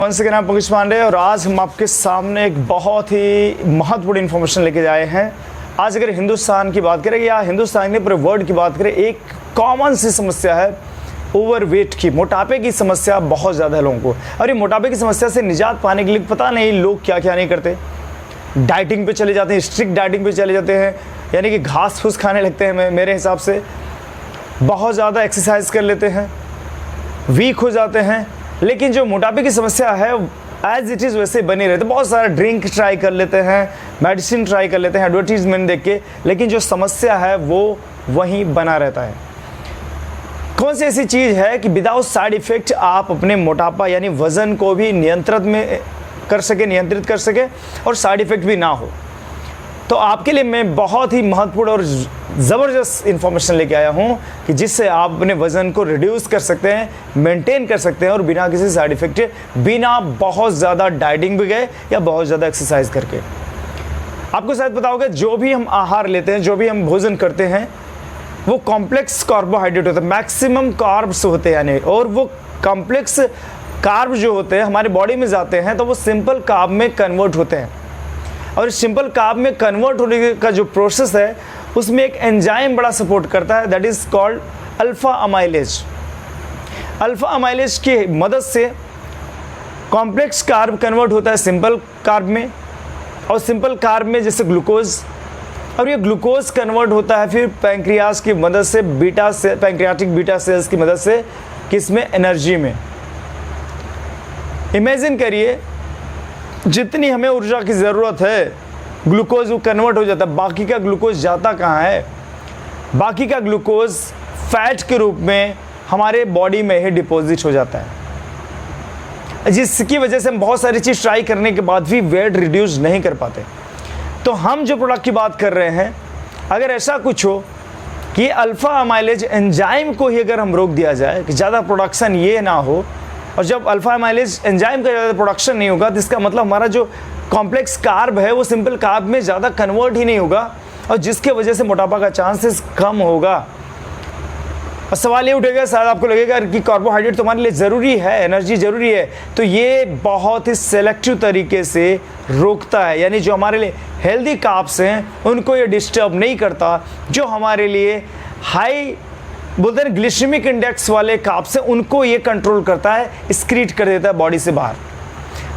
वंश के नाम पंकज पांडे और आज हम आपके सामने एक बहुत ही महत्वपूर्ण इन्फॉर्मेशन लेके आए हैं। आज अगर हिंदुस्तान की बात करें या हिंदुस्तान के पूरे वर्ल्ड की बात करें, एक कॉमन सी समस्या है ओवरवेट की, मोटापे की समस्या बहुत ज़्यादा है लोगों को। और ये मोटापे की समस्या से निजात पाने के लिए पता नहीं लोग क्या क्या नहीं करते। डाइटिंग पे चले जाते हैं, स्ट्रिक्ट डाइटिंग पे चले जाते हैं, यानी कि घास फूस खाने लगते हैं। मेरे हिसाब से बहुत ज़्यादा एक्सरसाइज कर लेते हैं, वीक हो जाते हैं। लेकिन जो मोटापे की समस्या है एज इट इज़ वैसे बनी रहती है। बहुत सारा ड्रिंक ट्राई कर लेते हैं, मेडिसिन ट्राई कर लेते हैं एडवर्टीजमेंट देख के, लेकिन जो समस्या है वो वहीं बना रहता है। कौन सी ऐसी चीज़ है कि विदाउट साइड इफ़ेक्ट आप अपने मोटापा यानी वज़न को भी नियंत्रित कर सके और साइड इफ़ेक्ट भी ना हो? तो आपके लिए मैं बहुत ही महत्वपूर्ण और ज़बरदस्त इन्फॉर्मेशन लेके आया हूँ कि जिससे आप अपने वज़न को रिड्यूस कर सकते हैं, मेंटेन कर सकते हैं और बिना किसी साइड इफ़ेक्ट के, बिना बहुत ज़्यादा डाइटिंग भी गए या बहुत ज़्यादा एक्सरसाइज करके। आपको शायद पता होगा, जो भी हम आहार लेते हैं, जो भी हम भोजन करते हैं, वो कॉम्प्लेक्स कार्बोहाइड्रेट होता है, मैक्सिमम कार्ब्स होते हैं यानी। और वो कॉम्प्लेक्स कार्ब जो होते हैं हमारे बॉडी में जाते हैं तो वो सिंपल कार्ब में कन्वर्ट होते हैं। और सिंपल कार्ब में कन्वर्ट होने का जो प्रोसेस है उसमें एक एंजाइम बड़ा सपोर्ट करता है, that is called alpha amylase. Alpha amylase की मदद से कॉम्प्लेक्स कार्ब कन्वर्ट होता है सिंपल कार्ब में, और सिंपल कार्ब में जैसे ग्लूकोज, और ये ग्लूकोज कन्वर्ट होता है फिर पैंक्रियाज की मदद से, पैंक्रियाटिक बीटा सेल्स की मदद से, किसमें? एनर्जी में। इमेजिन करिए, जितनी हमें ऊर्जा की ज़रूरत है ग्लूकोज वो कन्वर्ट हो जाता है, बाकी का ग्लूकोज जाता कहाँ है? बाकी का ग्लूकोज फैट के रूप में हमारे बॉडी में ही डिपॉजिट हो जाता है, जिसकी वजह से हम बहुत सारी चीज़ ट्राई करने के बाद भी वेट रिड्यूस नहीं कर पाते। तो हम जो प्रोडक्ट की बात कर रहे हैं, अगर ऐसा कुछ हो कि अल्फ़ा अमाइलेज एंजाइम को ही अगर हम रोक दिया जाए कि ज़्यादा प्रोडक्शन ये ना हो, और जब अल्फ़ा अमाइलेज एंजाइम का ज़्यादा प्रोडक्शन नहीं होगा तो इसका मतलब हमारा जो कॉम्प्लेक्स कार्ब है वो सिंपल कार्ब में ज़्यादा कन्वर्ट ही नहीं होगा, और जिसके वजह से मोटापा का चांसेस कम होगा। और सवाल ये उठेगा, शायद आपको लगेगा कि कार्बोहाइड्रेट तुम्हारे लिए ज़रूरी है, एनर्जी ज़रूरी है, तो ये बहुत ही सेलेक्टिव तरीके से रोकता है, यानी जो हमारे लिए हेल्दी कार्ब्स हैं उनको ये डिस्टर्ब नहीं करता। जो हमारे लिए हाई बोलते हैं ग्लिसेमिक इंडेक्स वाले कार्ब्स हैं उनको ये कंट्रोल करता है, एक्सक्रीट कर देता है बॉडी से बाहर।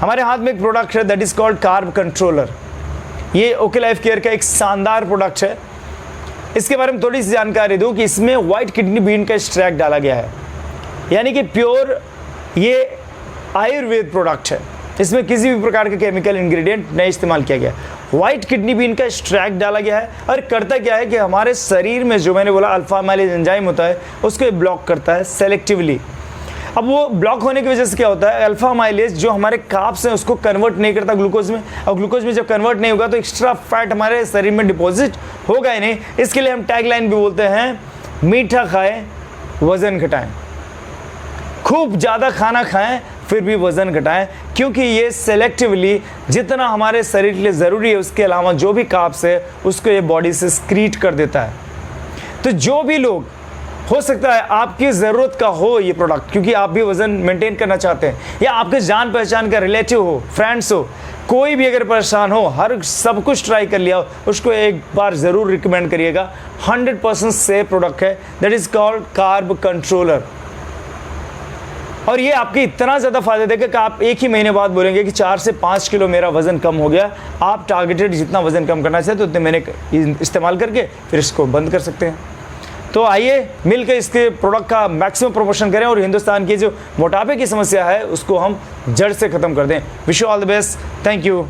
हमारे हाथ में एक प्रोडक्ट है that is called carb controller. ये ओके लाइफ केयर का एक शानदार प्रोडक्ट है। इसके बारे में थोड़ी सी जानकारी दूं कि इसमें वाइट किडनी बीन का एक्सट्रैक्ट डाला गया है, यानी कि प्योर ये आयुर्वेद प्रोडक्ट है। इसमें किसी भी प्रकार के केमिकल इंग्रेडिएंट नहीं इस्तेमाल किया गया। वाइट किडनी बीन का एक्सट्रैक्ट डाला गया है और करता क्या है कि हमारे शरीर में जो मैंने बोला अल्फ़ा अमाइलेज एंजाइम होता है उसको ब्लॉक करता है सेलेक्टिवली। अब वो ब्लॉक होने की वजह से क्या होता है, अल्फ़ा अमाइलेज जो हमारे कार्ब्स हैं उसको कन्वर्ट नहीं करता ग्लूकोज में, और ग्लूकोज में जब कन्वर्ट नहीं होगा तो एक्स्ट्रा फैट हमारे शरीर में डिपॉजिट होगा ही नहीं। इसके लिए हम टैगलाइन भी बोलते हैं, मीठा खाएं वज़न घटाएं, खूब ज़्यादा खाना खाएं फिर भी वज़न घटाएं, क्योंकि ये सेलेक्टिवली जितना हमारे शरीर के लिए ज़रूरी है उसके अलावा जो भी कार्ब्स है उसको ये बॉडी से एक्सक्रीट कर देता है। तो जो भी लोग, हो सकता है आपकी ज़रूरत का हो ये प्रोडक्ट, क्योंकि आप भी वज़न मेंटेन करना चाहते हैं, या आपके जान पहचान का रिलेटिव हो, फ्रेंड्स हो, कोई भी अगर परेशान हो, हर सब कुछ ट्राई कर लिया हो, उसको एक बार ज़रूर रिकमेंड करिएगा। 100% सेफ प्रोडक्ट है, that is called carb controller. और ये आपके इतना ज़्यादा फ़ायदा देगा कि आप एक ही महीने बाद बोलेंगे कि 4 से 5 किलो मेरा वज़न कम हो गया। आप टारगेटेड जितना वज़न कम करना चाहते तो उतने महीने इस्तेमाल करके फिर इसको बंद कर सकते हैं। तो आइए मिलकर इसके प्रोडक्ट का मैक्सिमम प्रमोशन करें और हिंदुस्तान की जो मोटापे की समस्या है उसको हम जड़ से ख़त्म कर दें। Wish you all the best, thank you.